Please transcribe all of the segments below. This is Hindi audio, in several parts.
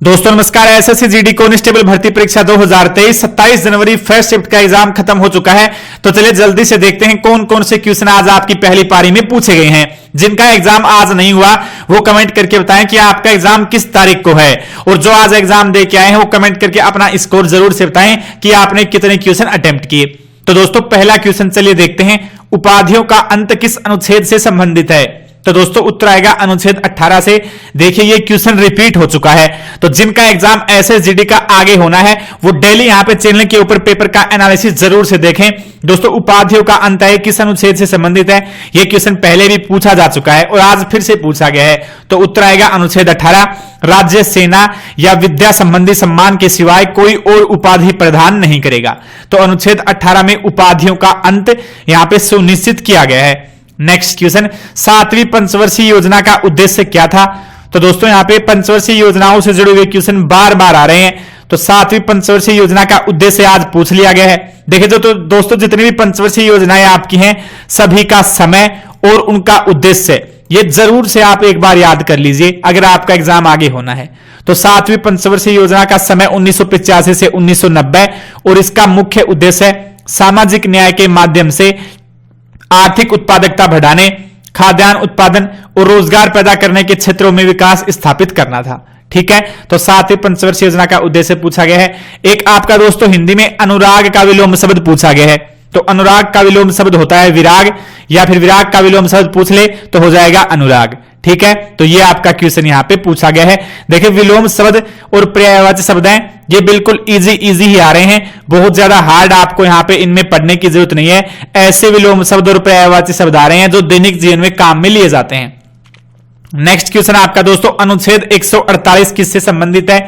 दोस्तों नमस्कार। एसएससी जीडी कांस्टेबल भर्ती परीक्षा 2023 27 जनवरी फर्स्ट शिफ्ट का एग्जाम खत्म हो चुका है। तो चलिए जल्दी से देखते हैं कौन कौन से क्वेश्चन आज आपकी पहली पारी में पूछे गए हैं। जिनका एग्जाम आज नहीं हुआ वो कमेंट करके बताएं कि आपका एग्जाम किस तारीख को है, और जो आज एग्जाम दे के आए हैं वो कमेंट करके अपना स्कोर जरूर से बताएं कि आपने कितने क्वेश्चन अटेम्प्ट किए। तो दोस्तों पहला क्वेश्चन चलिए देखते हैं, उपाधियों का अंत किस अनुच्छेद से संबंधित है। तो दोस्तों उत्तर आएगा अनुच्छेद 18 से। देखिए ये क्वेश्चन रिपीट हो चुका है, तो जिनका एग्जाम एसएसजीडी का आगे होना है वो डेली यहां पे चैनल के ऊपर पेपर का एनालिसिस जरूर से देखें। दोस्तों उपाधियों का अंत है किस अनुच्छेद से संबंधित है, यह क्वेश्चन पहले भी पूछा जा चुका है और आज फिर से पूछा गया है। तो उत्तर आएगा अनुच्छेद 18, राज्य, सेना या विद्या संबंधी सम्मान के सिवाय कोई और उपाधि प्रदान नहीं करेगा। तो अनुच्छेद 18 में उपाधियों का अंत यहां पे सुनिश्चित किया गया है। नेक्स्ट क्वेश्चन, 7वीं पंचवर्षीय योजना का उद्देश्य क्या था। तो दोस्तों यहां पे पंचवर्षीय योजनाओं से जुड़े हुए क्वेश्चन बार बार आ रहे हैं, तो 7वीं पंचवर्षीय योजना का उद्देश्य आज पूछ लिया गया है। देखिए तो दोस्तों जितनी भी पंचवर्षीय योजनाएं आपकी हैं सभी का समय और उनका उद्देश्य ये जरूर से आप एक बार याद कर लीजिए अगर आपका एग्जाम आगे होना है। तो 7वीं पंचवर्षीय योजना का समय 1985 से 1990 और इसका मुख्य उद्देश्य सामाजिक न्याय के माध्यम से आर्थिक उत्पादकता बढ़ाने, खाद्यान्न उत्पादन और रोजगार पैदा करने के क्षेत्रों में विकास स्थापित करना था। ठीक है, तो 7वीं पंचवर्षीय योजना का उद्देश्य पूछा गया है। एक आपका दोस्तों हिंदी में अनुराग का विलोम शब्द पूछा गया है, तो अनुराग का विलोम शब्द होता है विराग, या फिर विराग का विलोम शब्द पूछ ले तो हो जाएगा अनुराग। ठीक है, तो ये आपका क्वेश्चन यहां पे पूछा गया है। देखिए विलोम शब्द और पर्यायवाची शब्द हैं ये बिल्कुल इजी ही आ रहे हैं, बहुत ज्यादा हार्ड आपको यहां पे इनमें पढ़ने की जरूरत नहीं है। ऐसे विलोम शब्द और पर्यायवाची शब्द आ रहे हैं जो दैनिक जीवन में काम में लिए जाते हैं। नेक्स्ट क्वेश्चन आपका दोस्तों, अनुच्छेद 148 किससे संबंधित है।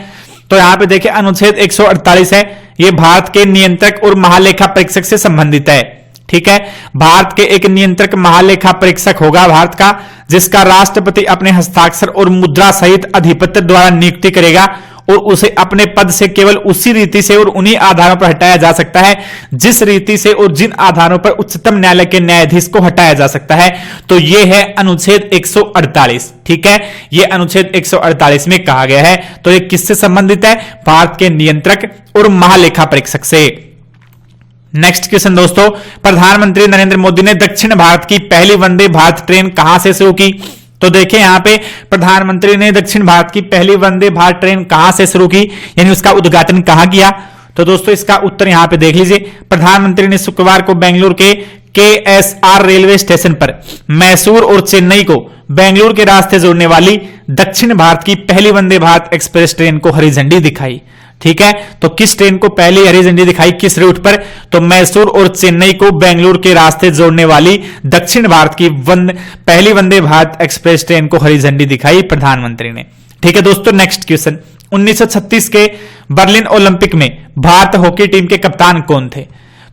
तो यहां पे देखिए अनुच्छेद 148 है, ये भारत के नियंत्रक और महालेखा परीक्षक से संबंधित है। ठीक है, भारत के एक नियंत्रक महालेखा परीक्षक होगा भारत का, जिसका राष्ट्रपति अपने हस्ताक्षर और मुद्रा सहित अधिपत्र द्वारा नियुक्ति करेगा और उसे अपने पद से केवल उसी रीति से और उन्हीं आधारों पर हटाया जा सकता है जिस रीति से और जिन आधारों पर उच्चतम न्यायालय के न्यायाधीश को हटाया जा सकता है। तो यह है अनुच्छेद 148। ठीक है, यह अनुच्छेद 148 में कहा गया है। तो यह किससे संबंधित है, भारत के नियंत्रक और महालेखा परीक्षक से। नेक्स्ट क्वेश्चन दोस्तों, प्रधानमंत्री नरेंद्र मोदी ने दक्षिण भारत की पहली वंदे भारत ट्रेन कहां से शुरू की। तो देखिए यहां पे प्रधानमंत्री ने दक्षिण भारत की पहली वंदे भारत ट्रेन कहां से शुरू की, यानी उसका उद्घाटन कहां किया। तो दोस्तों इसका उत्तर यहां पे देख लीजिए, प्रधानमंत्री ने शुक्रवार को बेंगलुरु के केएसआर रेलवे स्टेशन पर मैसूर और चेन्नई को बेंगलुरु के रास्ते जोड़ने वाली दक्षिण भारत की पहली वंदे भारत एक्सप्रेस ट्रेन को हरी झंडी दिखाई। ठीक है, तो किस ट्रेन को पहली हरी झंडी दिखाई, किस रूट पर, तो मैसूर और चेन्नई को बेंगलुरु के रास्ते जोड़ने वाली दक्षिण भारत की पहली वंदे भारत एक्सप्रेस ट्रेन को हरी झंडी दिखाई प्रधानमंत्री ने। ठीक है दोस्तों, नेक्स्ट क्वेश्चन, 1936 के बर्लिन ओलंपिक में भारत हॉकी टीम के कप्तान कौन थे।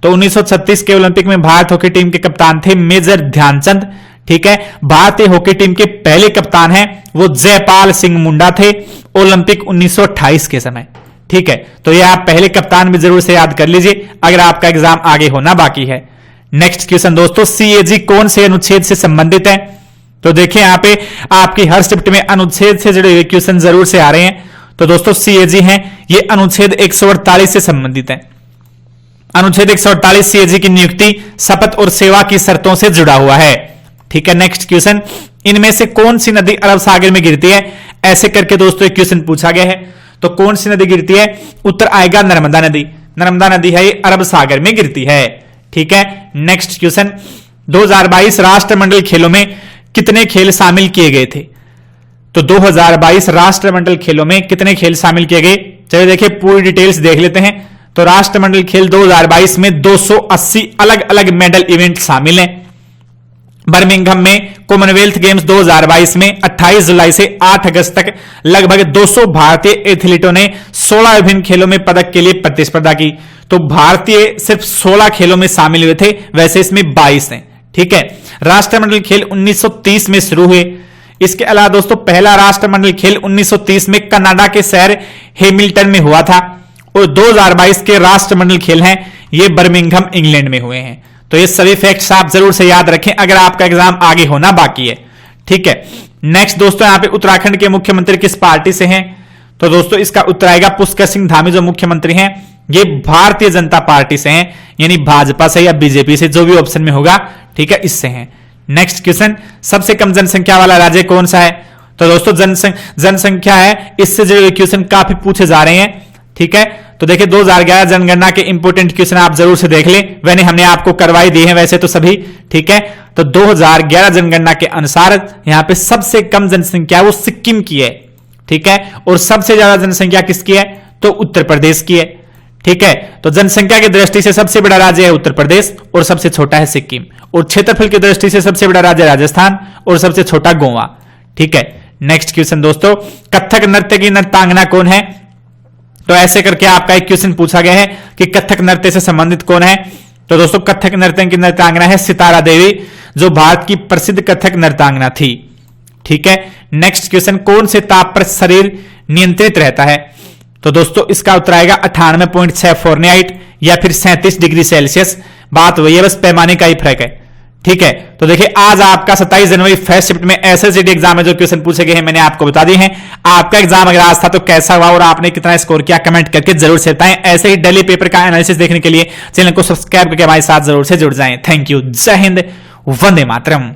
तो 1936 के ओलंपिक में भारत हॉकी टीम के कप्तान थे मेजर ध्यानचंद। ठीक है, भारतीय हॉकी टीम के पहले कप्तान हैं वो जयपाल सिंह मुंडा थे ओलंपिक 1928 के समय। ठीक है, तो ये आप पहले कप्तान भी जरूर से याद कर लीजिए अगर आपका एग्जाम आगे होना बाकी है। नेक्स्ट क्वेश्चन दोस्तों, सीएजी कौन से अनुच्छेद से संबंधित है। तो देखिए यहां पे आपकी हर शिफ्ट में अनुच्छेद से जुड़े हुए क्वेश्चन जरूर से आ रहे हैं। तो दोस्तों सीएजी हैं ये अनुच्छेद 148 से संबंधित है। अनुच्छेद 148 सीएजी की नियुक्ति, शपथ और सेवा की शर्तों से जुड़ा हुआ है। ठीक है, नेक्स्ट क्वेश्चन, इनमें से कौन सी नदी अरब सागर में गिरती है। ऐसे करके दोस्तों एक क्वेश्चन पूछा गया है, तो कौन सी नदी गिरती है, उत्तर आएगा नर्मदा नदी। नर्मदा नदी है ये अरब सागर में गिरती है। ठीक है, नेक्स्ट क्वेश्चन, 2022 राष्ट्रमंडल खेलों में कितने खेल शामिल किए गए थे। तो 2022 राष्ट्रमंडल खेलों में कितने खेल शामिल किए गए, चलिए देखिए पूरी डिटेल्स देख लेते हैं। तो राष्ट्रमंडल खेल 2022 में 280 अलग अलग मेडल इवेंट शामिल हैं। बर्मिंघम में कॉमनवेल्थ गेम्स 2022 में 28 जुलाई से 8 अगस्त तक लगभग 200 भारतीय एथलीटों ने 16 विभिन्न खेलों में पदक के लिए प्रतिस्पर्धा की। तो भारतीय सिर्फ 16 खेलों में शामिल हुए थे, वैसे इसमें 22 हैं। ठीक है, राष्ट्रमंडल खेल 1930 में शुरू हुए। इसके अलावा दोस्तों पहला राष्ट्रमंडल खेल 1930 में कनाडा के शहर हैमिल्टन में हुआ था, और 2022 के राष्ट्रमंडल खेल हैं ये बर्मिंघम इंग्लैंड में हुए हैं। तो ये सभी फैक्ट्स आप जरूर से याद रखें अगर आपका एग्जाम आगे होना बाकी है। ठीक है, नेक्स्ट दोस्तों यहां पे उत्तराखंड के मुख्यमंत्री किस पार्टी से हैं। तो दोस्तों इसका उत्तर आएगा पुष्कर सिंह धामी, जो मुख्यमंत्री हैं ये भारतीय जनता पार्टी से हैं, यानी भाजपा से या बीजेपी से, जो भी ऑप्शन में होगा, ठीक है, इससे हैं। नेक्स्ट क्वेश्चन, सबसे कम जनसंख्या वाला राज्य कौन सा है? तो दोस्तों जनसंख्या है, इससे जुड़े क्वेश्चन काफी पूछे जा रहे हैं, ठीक है। तो देखिए 2011 जनगणना के इंपोर्टेंट क्वेश्चन आप जरूर से देख लें, हमने आपको करवाई दी है वैसे तो सभी, ठीक है। तो 2011 जनगणना के अनुसार यहां पे सबसे कम जनसंख्या वो सिक्किम की है, ठीक है, और सबसे ज्यादा जनसंख्या किसकी है? तो उत्तर प्रदेश की है, ठीक है। तो जनसंख्या की दृष्टि से सबसे बड़ा राज्य है उत्तर प्रदेश और सबसे छोटा है सिक्किम, और क्षेत्रफल की दृष्टि से सबसे बड़ा राज्य राजस्थान और सबसे छोटा गोवा, ठीक है। नेक्स्ट क्वेश्चन दोस्तों, कथक नृत्य की नृत्यांगना कौन है? तो ऐसे करके आपका एक क्वेश्चन पूछा गया है कि कथक नृत्य से संबंधित कौन है? तो दोस्तों कथक नृत्य की नृत्यांगना है सितारा देवी, जो भारत की प्रसिद्ध कथक नृत्यांगना थी, ठीक है। नेक्स्ट क्वेश्चन, कौन से ताप पर शरीर नियंत्रित रहता है? तो दोस्तों इसका उत्तर आएगा 98.6 फ़ारेनहाइट या फिर 37 डिग्री सेल्सियस। बात वही है, बस पैमाने का ही फर्क है, ठीक है। तो देखिए आज आपका 27 जनवरी फर्स्ट शिफ्ट में एसएससीटी एग्जाम में जो क्वेश्चन पूछे गए हैं मैंने आपको बता दिए हैं। आपका एग्जाम अगर आज था तो कैसा हुआ और आपने कितना स्कोर किया कमेंट करके जरूर से बताएं। ऐसे ही डेली पेपर का एनालिसिस देखने के लिए चैनल को सब्सक्राइब करके हमारे साथ जरूर से जुड़ जाएं। थैंक यू, जय हिंद, वंदे मातरम।